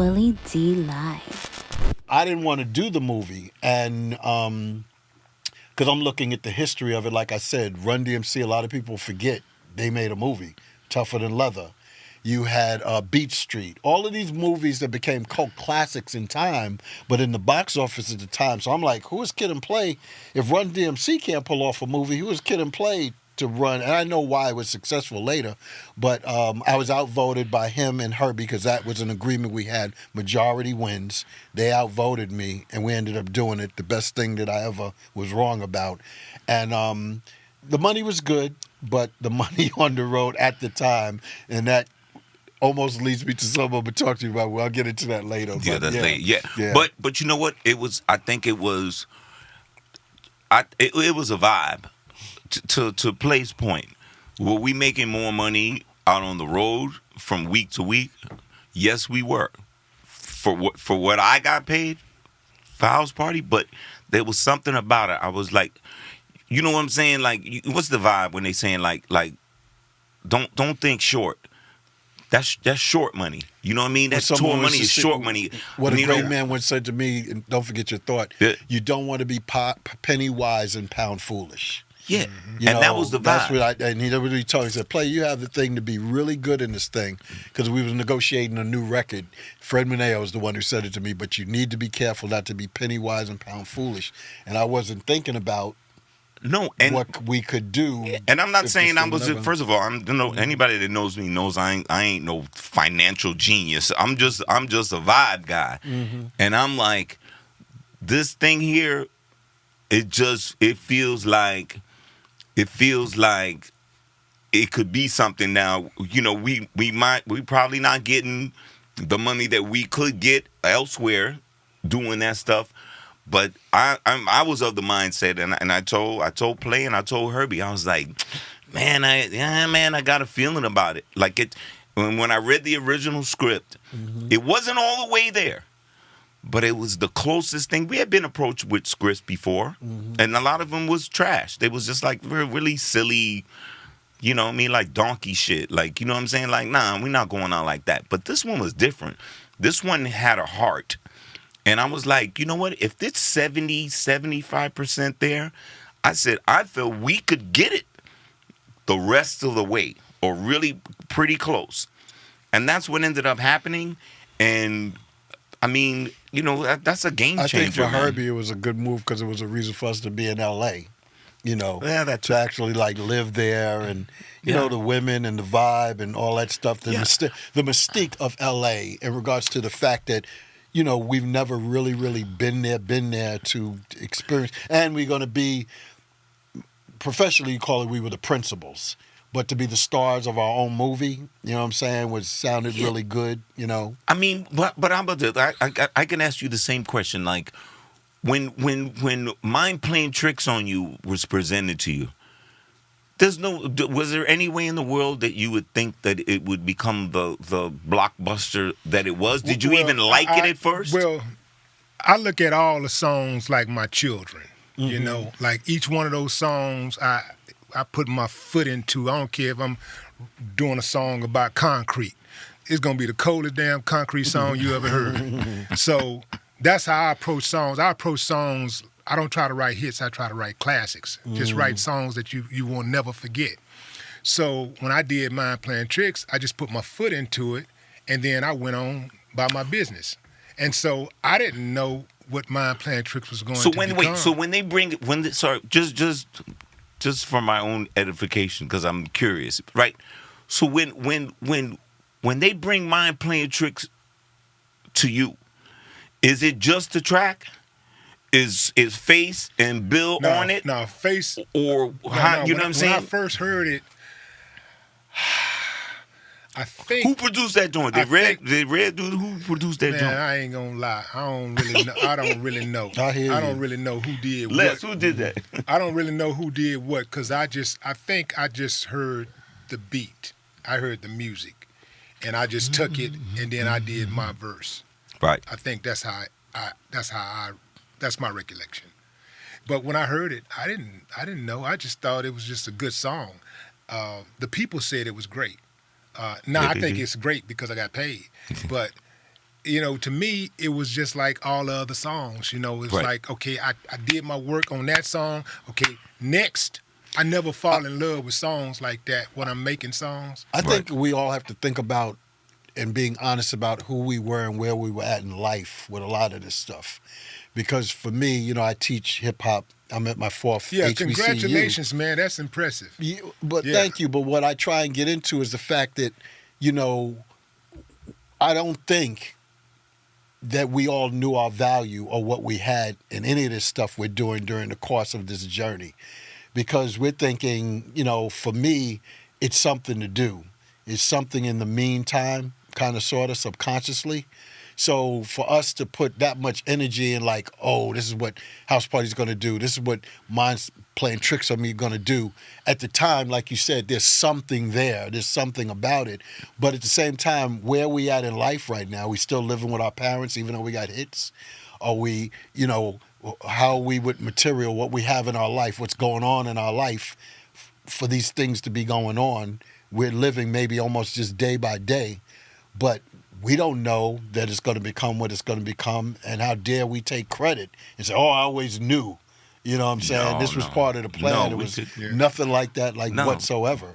Willie D Live. I didn't want to do the movie, and because I'm looking at the history of it. Like I said, Run DMC. A lot of people forget they made a movie, Tougher Than Leather. You had Beach Street. All of these movies that became cult classics in time, but in the box office at the time. So I'm like, who is Kid and Play? If Run DMC can't pull off a movie, who is Kid and Play to run? And I know why it was successful later, but I was outvoted by him and Herbie because that was an agreement we had. Majority wins. They outvoted me, and we ended up doing it. The best thing that I ever was wrong about. And the money was good, but the money on the road at the time, and that almost leads me to something I'm gonna talk to you about. Well, I'll get into that later. Yeah, but that's late. Yeah. Yeah. But you know what? It was. I think it was. It was a vibe. To Play's point, were we making more money out on the road from week to week? Yes, we were. For what I got paid for House Party, but there was something about it. I was like, you know what I'm saying? Like, what's the vibe when they saying like don't think short. That's short money. You know what I mean? That tour money is short money. What a great man once said to me, and don't forget your thought, you don't want to be penny wise and pound foolish. Yeah, You and know, that was the vibe. That's what and he told me, he said, Play, you have the thing to be really good in this thing, because we was negotiating a new record. Fred Mineo was the one who said it to me, but you need to be careful not to be penny wise and pound foolish. And I wasn't thinking about what we could do. And I'm not saying I was. First of all, anybody that knows me knows I ain't no financial genius. I'm just a vibe guy, and I'm like, this thing here, it feels like it could be something. Now, you know, we probably not getting the money that we could get elsewhere doing that stuff. But I was of the mindset, and I told Play and I told Herbie, I was like, man, I got a feeling about it. Like when I read the original script, it wasn't all the way there, but it was the closest thing. We had been approached with scripts before, and a lot of them was trash. They was just like really silly, you know what I mean, like donkey shit. Like, you know what I'm saying? Like, nah, we're not going out like that. But this one was different. This one had a heart. And I was like, you know what? If it's 75% there, I said, I feel we could get it the rest of the way, or really pretty close. And that's what ended up happening. And, I mean, you know, that's a game changer. I think for Herbie, it was a good move because it was a reason for us to be in L.A., you know, to actually, like, live there and, you know, the women and the vibe and all that stuff. The mystique of L.A. in regards to the fact that, you know, we've never really been there to experience. And we're going to be, professionally, you call it, we were the principals. But to be the stars of our own movie, you know what I'm saying, sounded really good, you know. I mean, but I'm about to, I can ask you the same question. Like, when Mind Playing Tricks on You was presented to you, was there any way in the world that you would think that it would become the blockbuster that it was? Did you even like it at first? Well, I look at all the songs like my children. You know, like each one of those songs, I put my foot into. I don't care if I'm doing a song about concrete. It's gonna be the coldest damn concrete song you ever heard. So that's how I approach songs. I don't try to write hits, I try to write classics. Just write songs that you will never forget. So when I did Mind Playing Tricks, I just put my foot into it, and then I went on by my business. And so I didn't know what Mind Playing Tricks was going to become. So when they bring just for my own edification, because I'm curious, right? So when they bring Mind Playing Tricks to you, is it just the track? Is Face and Bill on it? No, Face. Or how, you know what I'm saying? When I first heard it, I think. Who produced that joint? Did Red dude who produced that joint? I ain't gonna lie. I don't really know. I don't really know. I don't really know who did Les, what. who did that? I don't really know who did what, because I think I just heard the beat. I heard the music, and I just took it, and then I did my verse. Right. I think that's my recollection. But when I heard it, I didn't know. I just thought it was just a good song. The people said it was great. I think it's great because I got paid. But to me, it was just like all the other songs. It's Right. like, okay, I did my work on that song. Okay, next. I never fall in love with songs like that when I'm making songs. I think we all have to think about and being honest about who we were and where we were at in life with a lot of this stuff. Because for me, I teach hip hop. I'm at my fourth Yeah, HBCU. congratulations, man. That's impressive. But Yeah. thank you. But what I try and get into is the fact that, I don't think that we all knew our value or what we had in any of this stuff we're doing during the course of this journey. Because we're thinking, for me, it's something to do. It's something in the meantime, kind of, sort of, subconsciously. So for us to put that much energy in, like, oh, this is what House Party's going to do. This is what Mine's Playing Tricks on Me going to do. At the time, like you said, there's something there. There's something about it. But at the same time, where we at in life right now, we still living with our parents, even though we got hits? Are we, how are we with material, what we have in our life, what's going on in our life for these things to be going on? We're living maybe almost just day by day, but we don't know that it's going to become what it's going to become, and how dare we take credit and say, oh, I always knew. You know what I'm saying? No, this was no. part of the plan. No, it we was could- nothing like that, No. whatsoever.